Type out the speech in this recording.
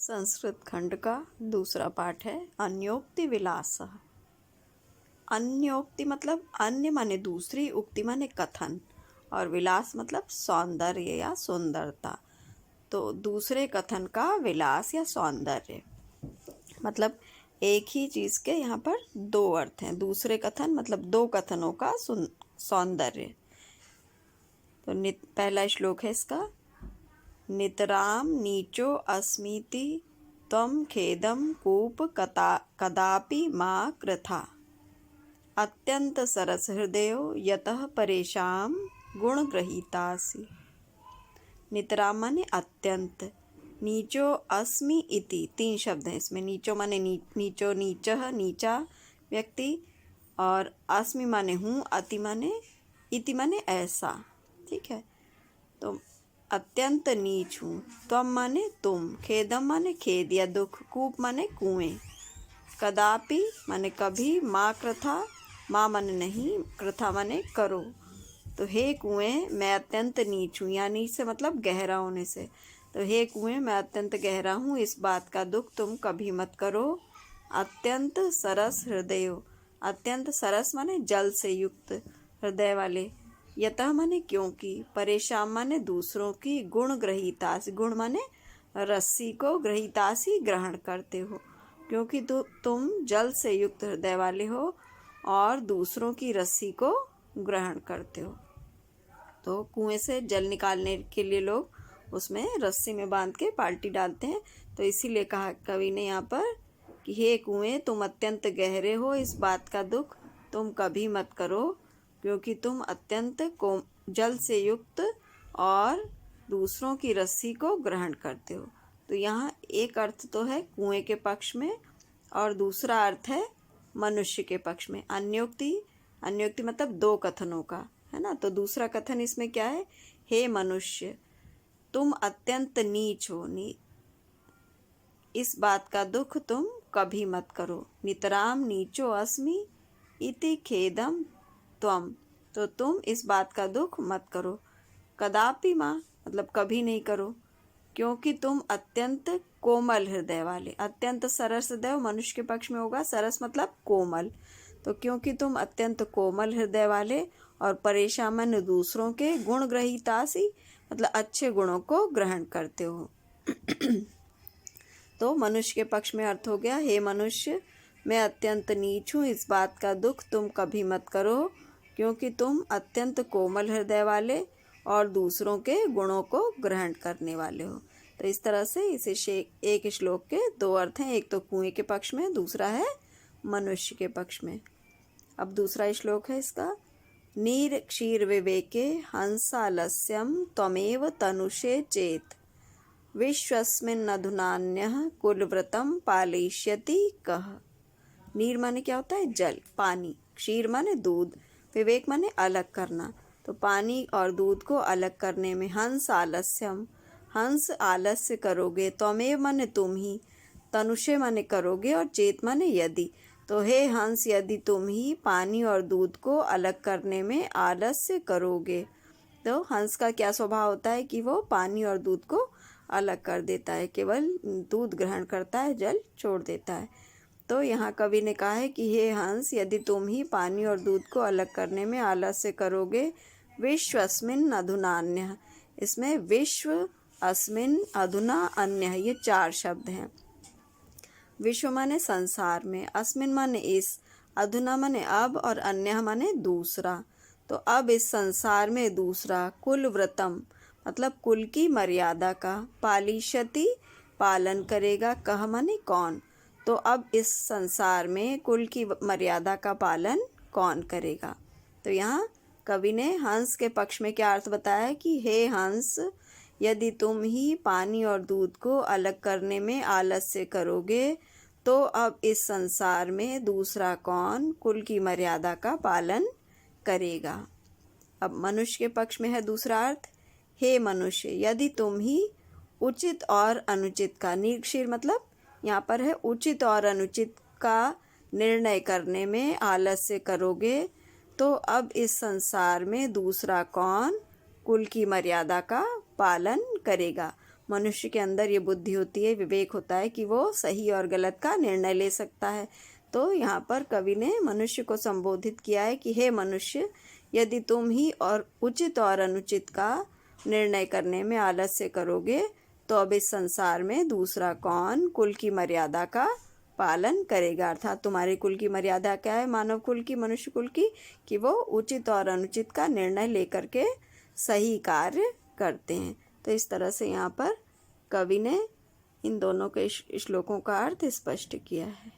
संस्कृत खंड का दूसरा पाठ है अन्योक्ति विलास। अन्योक्ति मतलब अन्य माने दूसरी, उक्ति माने कथन, और विलास मतलब सौंदर्य या सुंदरता। तो दूसरे कथन का विलास या सौंदर्य मतलब एक ही चीज़ के यहाँ पर दो अर्थ हैं। दूसरे कथन मतलब दो कथनों का सौंदर्य। तो पहला श्लोक है इसका, नितराम नीचो अस्मीति त्वं खेदं कूप कदापि मा कृथा अत्यंत सरस हृदयो यतः परेशान गुणग्रहीतासि। नितराम माने अत्यंत, नीचो अस्मि इति, तीन शब्द हैं इसमें। नीचो माने नीचो, नीचः नीचा व्यक्ति, और अस्मि माने हूँ, अति माने इति माने ऐसा। ठीक है, तो अत्यंत नीच हूँ। त्वम माने तुम, खेदम माने खेद या दुख, कूप माने कुएं, कदापि माने कभी, माँ कृथा, माँ माने नहीं, कृथा माने करो। तो हे कुएं मैं अत्यंत नीच हूँ, या नीच से मतलब गहरा होने से। तो हे कुएं मैं अत्यंत गहरा हूँ, इस बात का दुख तुम कभी मत करो। अत्यंत सरस हृदयो, अत्यंत सरस माने जल से युक्त, हृदय वाले, यतः माने क्योंकि, परेशान माने दूसरों की, गुण ग्रहीतासी, गुण माने रस्सी को, ग्रहीतासी ग्रहण करते हो, क्योंकि तुम जल से युक्त हृदय वाले हो और दूसरों की रस्सी को ग्रहण करते हो। तो कुएं से जल निकालने के लिए लोग उसमें रस्सी में बांध के बाल्टी डालते हैं। तो इसीलिए कहा कवि ने यहाँ पर कि हे कुएं तुम अत्यंत गहरे हो, इस बात का दुख तुम कभी मत करो, क्योंकि तुम अत्यंत जल से युक्त और दूसरों की रस्सी को ग्रहण करते हो। तो यहाँ एक अर्थ तो है कुएं के पक्ष में और दूसरा अर्थ है मनुष्य के पक्ष में। अन्योक्ति मतलब दो कथनों का, है ना। तो दूसरा कथन इसमें क्या है, हे मनुष्य तुम अत्यंत नीच हो, इस बात का दुख तुम कभी मत करो। नितराम नीचो अस्मि इति खेदम त्वम, तो तुम इस बात का दुख मत करो। कदापि माँ मतलब कभी नहीं करो, क्योंकि तुम अत्यंत कोमल हृदय वाले, अत्यंत सरस हृदय मनुष्य के पक्ष में होगा, सरस मतलब कोमल। तो क्योंकि तुम अत्यंत कोमल हृदय वाले और परेशान मन दूसरों के, गुण ग्रहीतासी मतलब अच्छे गुणों को ग्रहण करते हो। तो मनुष्य के पक्ष में अर्थ हो गया, हे मनुष्य मैं अत्यंत नीच हूँ, इस बात का दुख तुम कभी मत करो, क्योंकि तुम अत्यंत कोमल हृदय वाले और दूसरों के गुणों को ग्रहण करने वाले हो। तो इस तरह से इसे एक श्लोक के दो अर्थ हैं, एक तो कुएं के पक्ष में, दूसरा है मनुष्य के पक्ष में। अब दूसरा श्लोक है इसका, नीर क्षीर विवेके हंसालस्यम त्वमेव तनुषे चेत विश्वस्मिन् अधुनान्यः कुलव्रतं पालयिष्यति कः। नीर माने क्या होता है, जल, पानी, क्षीर माने दूध, विवेक माने अलग करना। तो पानी और दूध को अलग करने में, हंस आलस्यम, हंस आलस्य करोगे, त्वमेव माने तुम ही, तनुषे माने करोगे, और चेत माने यदि। तो हे हंस यदि तुम ही पानी और दूध को अलग करने में आलस्य करोगे। तो हंस का क्या स्वभाव होता है कि वो पानी और दूध को अलग कर देता है, केवल दूध ग्रहण करता है, जल छोड़ देता है। तो यहाँ कवि ने कहा है कि हे हंस यदि तुम ही पानी और दूध को अलग करने में आलस्य करोगे, विश्व अस्मिन् अधुना अन्यः, इसमें विश्व, अस्मिन्, अधुना, अन्यः, ये चार शब्द हैं। विश्व माने संसार में, अस्मिन् माने इस, अधुना माने अब, और अन्यः माने दूसरा। तो अब इस संसार में दूसरा, कुल व्रतम मतलब कुल की मर्यादा का, पालिष्यति पालन करेगा, कह माने कौन। तो अब इस संसार में कुल की मर्यादा का पालन कौन करेगा। तो यहाँ कवि ने हंस के पक्ष में क्या अर्थ बताया कि हे हंस यदि तुम ही पानी और दूध को अलग करने में आलस्य करोगे, तो अब इस संसार में दूसरा कौन कुल की मर्यादा का पालन करेगा। अब मनुष्य के पक्ष में है दूसरा अर्थ, हे मनुष्य यदि तुम ही उचित और अनुचित का, निक्षीर मतलब यहाँ पर है उचित और अनुचित का निर्णय करने में आलस्य करोगे, तो अब इस संसार में दूसरा कौन कुल की मर्यादा का पालन करेगा। मनुष्य के अंदर ये बुद्धि होती है, विवेक होता है कि वो सही और गलत का निर्णय ले सकता है। तो यहाँ पर कवि ने मनुष्य को संबोधित किया है कि हे मनुष्य, यदि तुम ही और उचित और अनुचित का निर्णय करने में आलस्य करोगे तो अब इस संसार में दूसरा कौन कुल की मर्यादा का पालन करेगा। अर्थात तुम्हारे कुल की मर्यादा क्या है, मानव कुल की, मनुष्य कुल की, कि वो उचित और अनुचित का निर्णय लेकर के सही कार्य करते हैं। तो इस तरह से यहाँ पर कवि ने इन दोनों के श्लोकों का अर्थ स्पष्ट किया है।